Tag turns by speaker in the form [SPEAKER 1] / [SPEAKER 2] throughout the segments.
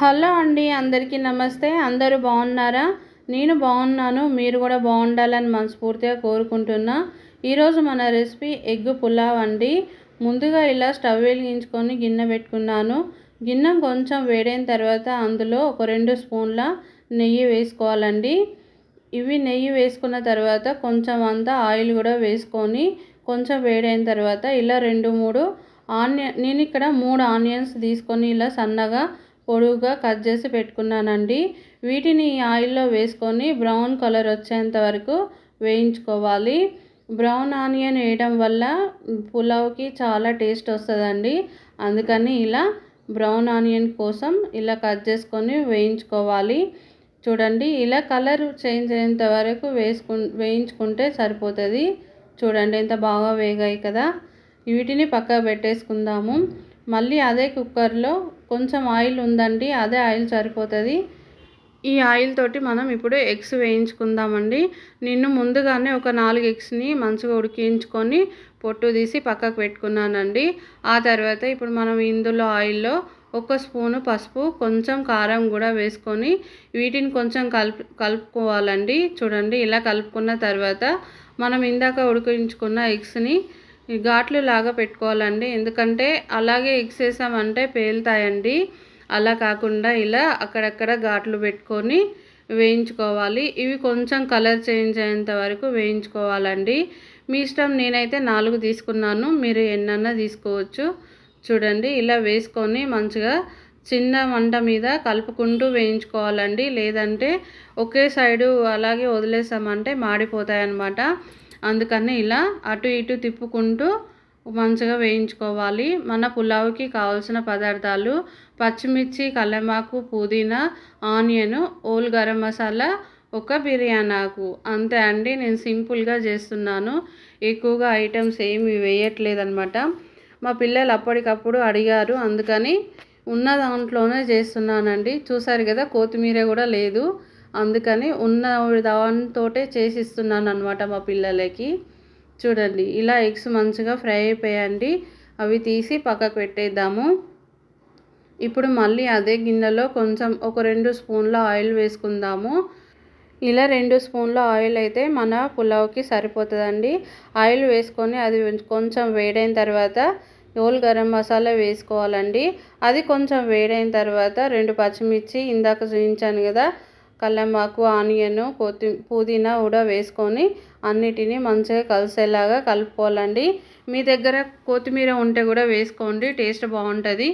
[SPEAKER 1] Hello అండి, అందరికీ నమస్తే. అందరూ బాగున్నారా? నేను బాగున్నాను. మీరు కూడా బాగుండాలని మనస్ఫూర్తిగా కోరుకుంటున్నా. ఈరోజు మన రెసిపీ ఎగ్ పులావ్ అండి. ముందుగా ఇలా స్టవ్ వెలిగించుకొని గిన్నె పెట్టుకున్నాను. గిన్నె కొంచెం వేడైన తర్వాత అందులో ఒక 2 స్పూన్ల నెయ్యి వేసుకోవాలండి. నెయ్యి వేసుకున్న తర్వాత కొంచెం అంతా ఆయిల్ కూడా వేసుకొని కొంచెం వేడైన తర్వాత ఇలా 2-3 నేను ఇక్కడ 3 ఆనియన్స్ తీసుకొని ఇలా సన్నగా పొడువుగా కట్ చేసి పెట్టుకున్నానండి. వీటిని ఈ ఆయిల్లో వేసుకొని బ్రౌన్ కలర్ వచ్చేంత వరకు వేయించుకోవాలి. బ్రౌన్ ఆనియన్ వేయడం వల్ల పులావ్కి చాలా టేస్ట్ వస్తుందండి. అందుకని ఇలా బ్రౌన్ ఆనియన్ కోసం ఇలా కట్ చేసుకొని వేయించుకోవాలి. చూడండి, ఇలా కలర్ చేంజ్ అయ్యేంత వరకు వేయించుకుంటే సరిపోతుంది. చూడండి ఎంత బాగా వేగాయి కదా. వీటిని పక్కకు పెట్టేసుకుందాము. మళ్ళీ అదే కుక్కర్లో కొంచెం ఆయిల్ ఉందండి, అదే ఆయిల్ సరిపోతుంది. ఈ ఆయిల్ తోటి మనం ఇప్పుడు ఎగ్స్ వేయించుకుందామండి. నేను ముందుగానే ఒక 4 ఎగ్స్ని మంచిగా ఉడికించుకొని పొట్టు తీసి పక్కకు పెట్టుకున్నానండి. ఆ తర్వాత ఇప్పుడు మనం ఇందులో ఆయిల్లో 1 స్పూను పసుపు, కొంచెం కారం కూడా వేసుకొని వీటిని కొంచెం కలుపుకోవాలండి. చూడండి, ఇలా కలుపుకున్న తర్వాత మనం ఇందాక ఉడికించుకున్న ఎగ్స్ని ఘాట్లు లాగా పెట్టుకోవాలండి. ఎందుకంటే అలాగే ఎగ్స్ వేసామంటే పేలుతాయండి. అలా కాకుండా ఇలా అక్కడక్కడ ఘాట్లు పెట్టుకొని వేయించుకోవాలి. ఇవి కొంచెం కలర్ చేంజ్ అయ్యేంత వరకు వేయించుకోవాలండి. మీ ఇష్టం. నేనైతే 4 తీసుకున్నాను, మీరు ఎన్నన్నా తీసుకోవచ్చు. చూడండి, ఇలా వేసుకొని మంచిగా చిన్న మంట మీద కలుపుకుంటూ వేయించుకోవాలండి. లేదంటే ఒకే సైడు అలాగే వదిలేసామంటే మాడిపోతాయి అన్నమాట. అందుకని ఇలా అటు ఇటు తిప్పుకుంటూ మంచిగా వేయించుకోవాలి. మన పులావ్కి కావాల్సిన పదార్థాలు పచ్చిమిర్చి, కల్లేమాకు, పుదీనా, ఆనియన్, హోల్ గరం మసాలా, ఒక బిర్యానీ ఆకు, అంతే అండి. నేను సింపుల్గా చేస్తున్నాను, ఎక్కువగా ఐటమ్స్ ఏమి వేయట్లేదన్నమాట. మా పిల్లలు అప్పటికప్పుడు అడిగారు, అందుకని ఉన్న దాంట్లోనే చేస్తున్నానండి. చూసారు కదా, కొత్తిమీర కూడా లేదు. అందుకని ఉన్న దాంతోటే చేసిస్తున్నాను అనమాట మా పిల్లలకి. చూడండి, ఇలా ఎగ్స్ మంచిగా ఫ్రై అయిపోయాయండి. అవి తీసి పక్కకు పెట్టేద్దాము. ఇప్పుడు మళ్ళీ అదే గిన్నెలో కొంచెం ఒక 2 స్పూన్ల ఆయిల్ వేసుకుందాము. ఇలా 2 స్పూన్ల ఆయిల్ అయితే మన పులావ్కి సరిపోతుందండి. ఆయిల్ వేసుకొని అది కొంచెం వేడైన తర్వాత హోల్ గరం మసాలా వేసుకోవాలండి. అది కొంచెం వేడైన తర్వాత 2 పచ్చిమిర్చి, ఇందాక చూపించాను కదా, కల్లేమాకు, ఆనియన్, పుదీనా కూడా వేసుకొని అన్నిటినీ మంచిగా కలిసేలాగా కలుపుకోవాలండి. మీ దగ్గర కొత్తిమీర ఉంటే కూడా వేసుకోండి, టేస్ట్ బాగుంటుంది.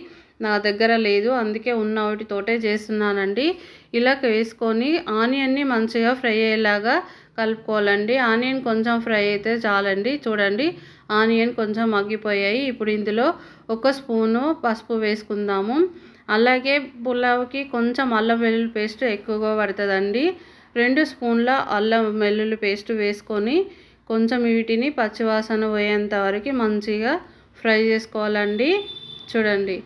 [SPEAKER 1] నా దగ్గర లేదు, అందుకే ఉన్న వాటితోటే చేస్తున్నానండి. ఇలా వేసుకొని ఆనియన్ని మంచిగా ఫ్రై అయ్యేలాగా కలుపుకోవాలండి. ఆనియన్ కొంచెం ఫ్రై అయితే చాలండి. చూడండి, ఆనియన్ కొంచెం మగ్గిపోయాయి. ఇప్పుడు ఇందులో 1 స్పూను పసుపు వేసుకుందాము. అలాగే పులావ్కి కొంచెం అల్లం వెల్లుల్లి పేస్ట్ ఎక్కువగా పడుతుందండి. 2 స్పూన్ల అల్లం వెల్లుల్లి పేస్ట్ వేసుకొని కొంచెం వీటిని పచ్చివాసన పోయేంత వరకు మంచిగా ఫ్రై చేసుకోవాలండి. చూడండి,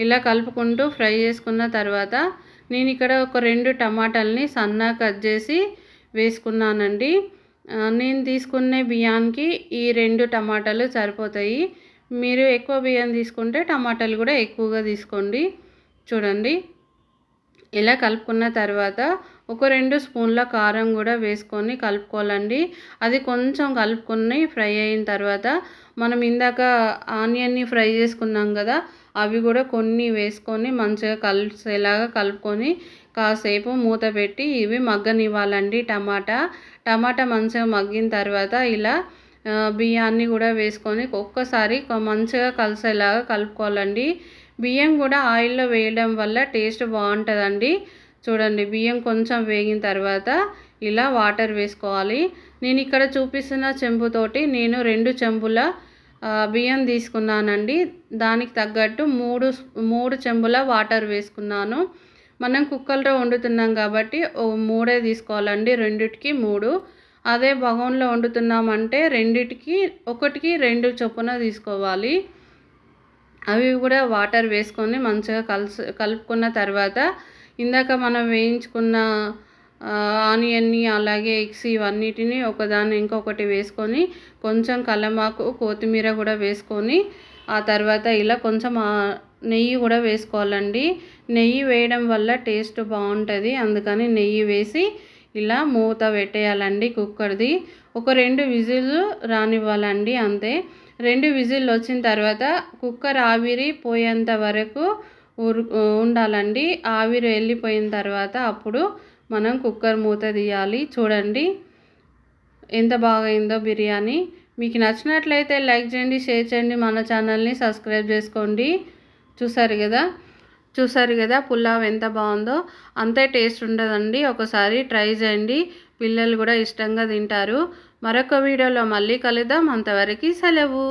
[SPEAKER 1] ఇలా కలుపుకుంటూ ఫ్రై చేసుకున్న తర్వాత నేను ఇక్కడ ఒక 2 టమాటాలని సన్నగా కట్ చేసి వేసుకున్నానండి. నేను తీసుకునే బియ్యానికి ఈ 2 టమాటాలు సరిపోతాయి. మీరు ఎక్కువ బియ్యం తీసుకుంటే టమాటాలు కూడా ఎక్కువగా తీసుకోండి. చూడండి, ఇలా కలుపుకున్న తర్వాత ఒక 2 స్పూన్ల కారం కూడా వేసుకొని కలుపుకోవాలండి. అది కొంచెం కలుపుకొని ఫ్రై అయిన తర్వాత మనం ఇందాక ఆనియన్ని ఫ్రై చేసుకున్నాం కదా, అవి కూడా కొన్ని వేసుకొని మంచిగా కలిసేలాగా కలుపుకొని కాసేపు మూత పెట్టి ఇవి మగ్గనివ్వాలండి. టమాటా మంచిగా మగ్గిన తర్వాత ఇలా బియ్యాన్ని కూడా వేసుకొని ఒక్కసారి మంచిగా కలిసేలాగా కలుపుకోవాలండి. బియ్యం కూడా ఆయిల్లో వేయడం వల్ల టేస్ట్ బాగుంటుందండి. చూడండి, బియ్యం కొంచెం వేగిన తర్వాత ఇలా వాటర్ వేసుకోవాలి. నేను ఇక్కడ చూపిస్తున్న చెంబుతోటి నేను 2 చెంబుల బియ్యం తీసుకున్నానండి. దానికి తగ్గట్టు 3 చెంబుల వాటర్ వేసుకున్నాను. మనం కుక్కర్లో వండుతున్నాం కాబట్టి 3 తీసుకోవాలండి, 2కి 3. అదే బగోన్లో వండుతున్నామంటే 2కి 1కి 2 చొప్పున తీసుకోవాలి. అవి కూడా వాటర్ వేసుకొని మంచిగా కలుపుకున్న తర్వాత ఇందాక మనం వేయించుకున్న ఆనియన్ని, అలాగే ఎగ్స్ ఇవన్నిటిని ఒకదాన్ని ఇంకొకటి వేసుకొని కొంచెం కల్లేమాకు, కొత్తిమీర కూడా వేసుకొని ఆ తర్వాత ఇలా కొంచెం నెయ్యి కూడా వేసుకోవాలండి. నెయ్యి వేయడం వల్ల టేస్ట్ బాగుంటుంది. అందుకని నెయ్యి వేసి ఇలా మూత పెట్టేయాలండి కుక్కర్ది. ఒక 2 విజిల్లు రానివ్వాలండి అంతే. 2 విజిల్లు వచ్చిన తర్వాత కుక్కర్ ఆవిరి పోయేంత వరకు ఉండాలండి. ఆవిరి వెళ్ళిపోయిన తర్వాత అప్పుడు మనం కుక్కర్ మూత తీయాలి. చూడండి ఎంత బాగైందో బిర్యానీ. మీకు నచ్చినట్లయితే లైక్ చేయండి, షేర్ చేయండి, మన ఛానల్ని సబ్స్క్రైబ్ చేసుకోండి. చూసారు కదా పులావ్ ఎంత బాగుందో. అంతే టేస్ట్ ఉండదండి. ఒకసారి ట్రై చేయండి, పిల్లలు కూడా ఇష్టంగా తింటారు. మరొక వీడియోలో మళ్ళీ కలుద్దాం. అంతవరకు సెలవు.